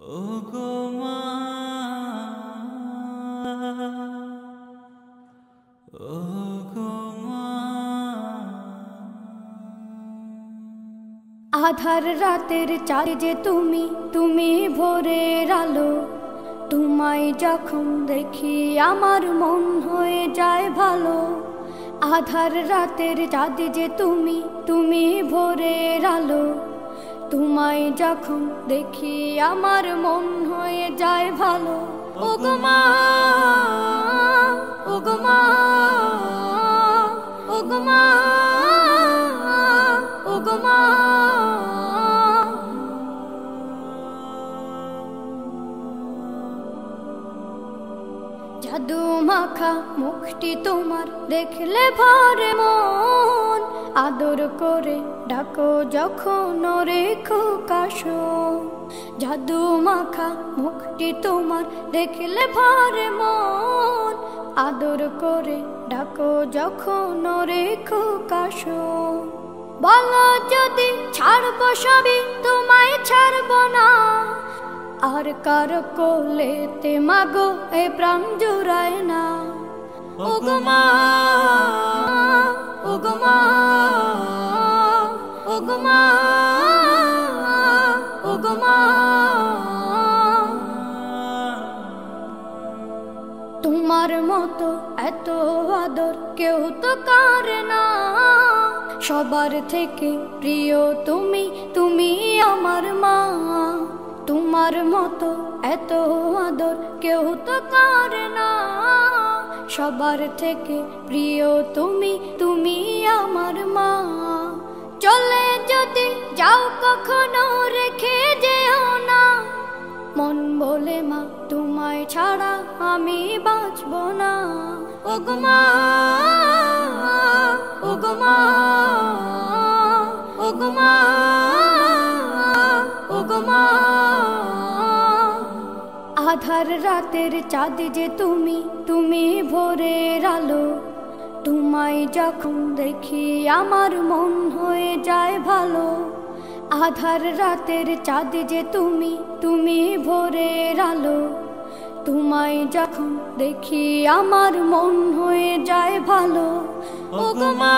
ওগো মা, ওগো মা। আধার রাতের চাঁদ যে তুমি, তুমি ভোরের আলো। তোমায় যখন দেখি আমার মন হয়ে যায় ভালো। আধার রাতের চাঁদ যে তুমি, তুমি ভোরের আলো। তোমায় যখন দেখি আমার মন হয়ে যায় ভালো। ওগো মা, ওগো মা, ওগো মা, ওগো মা। জাদু মাখা মুখটি তোমার দেখলে ভরে মন। আদর করে ডাকো যখন রেখো কাশো। জাদু মাখা মুখটি তোমার দেখলে ভরে মন। আদর করে ডাকো যখন রেখো কাশো। বলো যদি ছাড়বো সবই, তোমায় ছাড়বো না। আর কার কোলেতে মাগো এ প্রাণ জুড়ায় না। ওগো মা, ওগো মা, ওগো মা, ওগো মা। তোমার মতো এত আদর কেউ তো করে না। সবার থেকে প্রিয় তুমি, তুমি আমার মা। তোমার মতো এত আদর কেউ তো করে না। সবার থেকে প্রিয় তুমি, তুমি আমার মা। চলে যদি যাও কখনো রেখে যেও না। মন বলে মা তোমায় ছাড়া আমি বাঁচব না। ওগো মা, ওগো মা, ওগো মা, ওগো মা। আধার রাতের চাঁদ যে তুমি, তুমি ভোরের আলো। তোমায় যখন দেখি আমার মন হয়ে যায় ভালো। আধার রাতের চাঁদ যে তুমি, তুমি ভোরের আলো। তোমায় যখন দেখি আমার মন হয়ে যায় ভালো। ওগো মা,